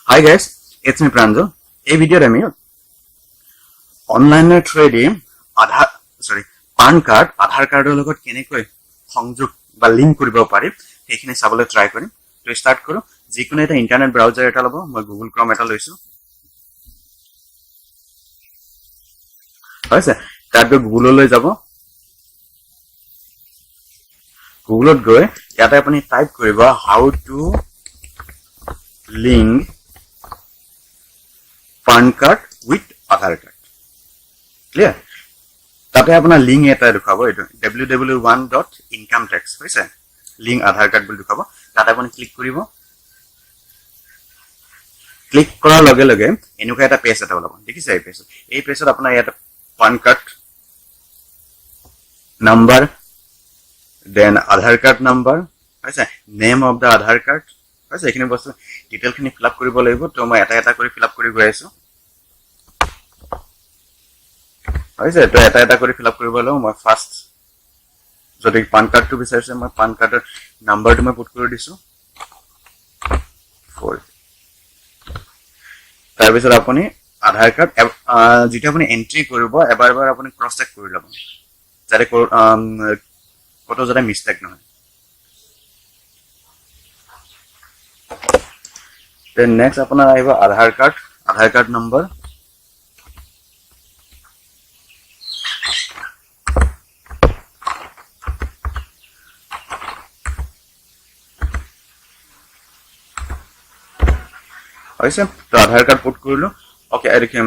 Hi guys, it's me Pranjo. এই ভিডিওত আমি অনলাইনৰ থ্ৰুদি পান কাৰ্ড আধাৰ কাৰ্ডৰ লগত কেনেকৈ সংযোগ বা লিংক কৰিব পাৰি সেইখিনি চাবলৈ ট্ৰাই কৰিম। তো স্টাৰ্ট কৰো। যিকোনো এটা ইন্টাৰনেট ব্ৰাউজাৰ এটা লব। মই গুগল ক্ৰম এটা লৈছো। হৈছে তাত গৈ গুগললৈ যাব। গুগলত গৈ ইয়াতে আপুনি টাইপ কৰিব how to link PAN card with Aadhaar card. Clear? তাতে আপোনাৰ লিংক এটা দেখাব এইটো www.1.incometax হৈছে লিংক আধাৰ কাৰ্ড বুলি দেখাব। তাতে আপুনি ক্লিক কৰিব। ক্লিক কৰাৰ লগে লগে এনেকুৱা এটা পেজ এটা ওলাব। দেখিছে এই পেজ। এই পেজত আপোনাৰ ইয়াতে PAN card number then Aadhaar card number হৈছে name of the Aadhaar card হৈছে এইখিনি বস্তু ডিটেইল খিনি ফিল আপ কৰিব লাগিব। তো মই এটা এটা কৰি ফিল আপ কৰি গৈ আছো। হৈছে তো এটা এটা কৰি ফিল আপ কৰিব লাগিব। মই ফাৰ্স্ট যদি পান কাৰ্ডটো বিচাৰিছে মই পান কাৰ্ডৰ নাম্বাৰটো মই পুট কৰি দিছো 4। তাৰপিছত আপুনি আধাৰ কাৰ্ড যেটা আপুনি এন্ট্ৰি কৰিব এবাৰ এবাৰ আপুনি ক্ৰস চেক কৰি ল'ব যাতে কত যাতে মিস্টেক নহয়। Then next আপোনাৰ আহিব আধাৰ কাৰ্ড নম্বৰ হৈছে তো আধাৰ কাৰ্ড পুট কৰিলো। ওকে এৰকম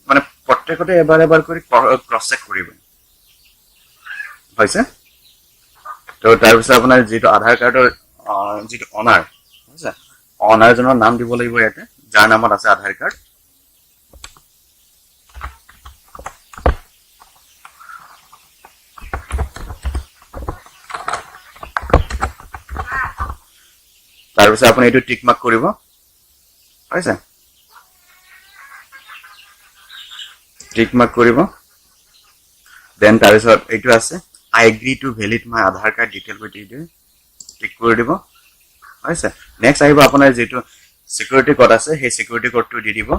মানে প্ৰত্যেকতে এবাৰ এবাৰ কৰি ক্ৰস চেক কৰিব হৈছে। তো তাৰপিছত আপোনাৰ যেটো আধাৰ কাৰ্ডৰ যেটো অনাৰ হৈছে অনাৰ জনৰ নাম দিব লাগিব ইয়াতে যাৰ নামত আছে আধাৰ কাৰ্ড। তাৰপিছত আপুনি এইটো টিক মাৰ্ক কৰিব হৈছে। টিক মাৰ্ক কৰিব। দেন তাৰপিছত এইটো আছে I agree to valid my Aadhaar card detail কৰি দিও টিক কৰি দিব হৈছে। নেক্সট আহিব আপোনাৰ যেটো সিকিউৰিটি কোড আছে সেই সিকিউৰিটি কোডটো দি দিব।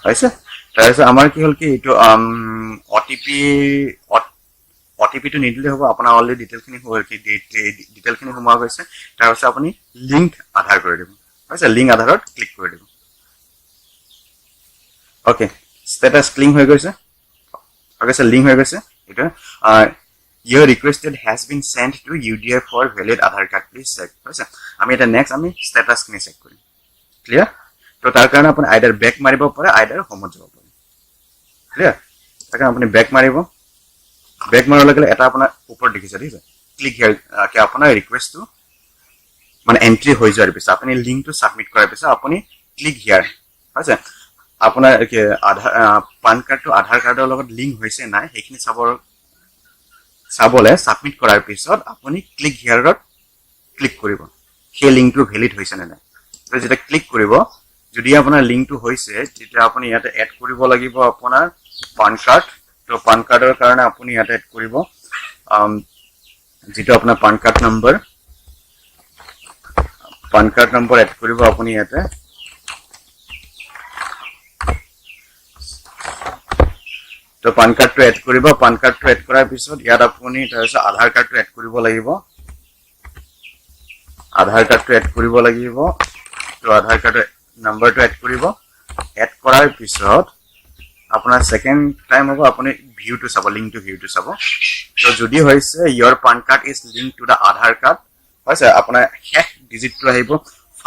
হৈছে তাৰপিছত আমাৰ কি হল কি এইটো OTP টো নিদিলে হ'ব। আপোনাৰ অলৰেডি ডিটেইল খিনি সোমোৱা গৈছে। তাৰপিছত আপুনি লিংক আধাৰ কৰি দিব হৈছে। লিংক আধাৰত ক্লিক কৰি দিব। ওকে স্ট্যাটাস লিংক হৈ গৈছে। ওকে স্যার লিংক হৈ গৈছে। এটা your requested has been sent to UDI for valid Aadhaar card please check হৈছে। আমি এটা নেক্সট আমি স্ট্যাটাস খিনি চেক কৰিম। ক্লিয়াৰ? তো তাৰ কাৰণে আপুনি আইদাৰ বেক মাৰিব পাৰে আইদাৰ হোমত যাব পাৰে। ক্লিয়াৰ? তাৰ কাৰণে আপুনি বেক মাৰিব। বেক মাৰাৰ লগে এটা আপোনাৰ ওপৰত দেখিছে ঠিক আছে ক্লিক হিয়াৰ কি আপোনাৰ ৰিকুৱেষ্টটো মানে এন্ট্ৰি হৈ যোৱাৰ পিছত আপুনি লিংকটো সাবমিট কৰাৰ পিছত আপুনি ক্লিক হিয়াৰ হৈছে। আপোনাৰ কি পান কাৰ্ডটো আধাৰ কাৰ্ডৰ লগত লিংক হৈছে নাই সেইখিনি চাবলে সাবমিট কৰাৰ পিছত আপুনি ক্লিক হিয়াৰত ক্লিক কৰিব সেই লিংকটো ভ্যালিড হৈছে নে নাই। তো যেটা ক্লিক কৰিব যদি আপোনাৰ লিংকটো হৈছে তেতিয়া আপুনি ইয়াতে এড কৰিব লাগিব আপোনাৰ পান কাৰ্ড। তো পান কাৰ্ডৰ কাৰণে আপুনি ইয়াতে এড কৰিব যেটো আপোনাৰ পান কাৰ্ড নম্বৰ এড কৰিব আপুনি ইয়াতে। তো পান কাৰ্ডটো এড কৰিব। পান কাৰ্ডটো এড কৰাৰ পিছত ইয়াত আপুনি তাৰপিছত আধাৰ কাৰ্ডটো এড কৰিব লাগিব। আধাৰ কাৰ্ডটো এড কৰিব লাগিব। তো আধাৰ কাৰ্ডৰ নম্বৰটো এড কৰিব। এড কৰাৰ পিছত আপোনাৰ সেকেন্ড টাইম হ'ব আপুনি ভিউটো চাব লিংকটো ভিউটো চাব। তো যদি হৈছে your pan card is linked to the Aadhaar card হৈছে আপোনাৰ শেষ ডিজিটটো আহিব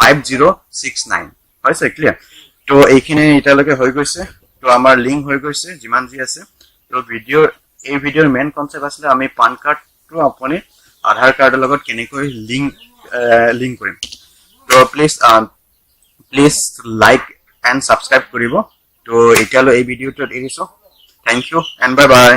5069 হৈছে। ক্লিয়াৰ? তো এইখিনি এটালৈকে হৈ গৈছে। তো আমাৰ লিংক হৈ গৈছে যিমান যি আছে। তো এই ভিডিওৰ মেইন কনসেপ্ট আছিল আমি পান কাৰ্ডটো আপুনি আধাৰ কাৰ্ডৰ লগত কেনেকৈ লিংক কৰিম। তো প্লিজ লাইক এন্ড সাবস্ক্ৰাইব কৰিব। তো এতিয়ালৈ এই ভিডিওটো এৰিছো। Thank you and bye by.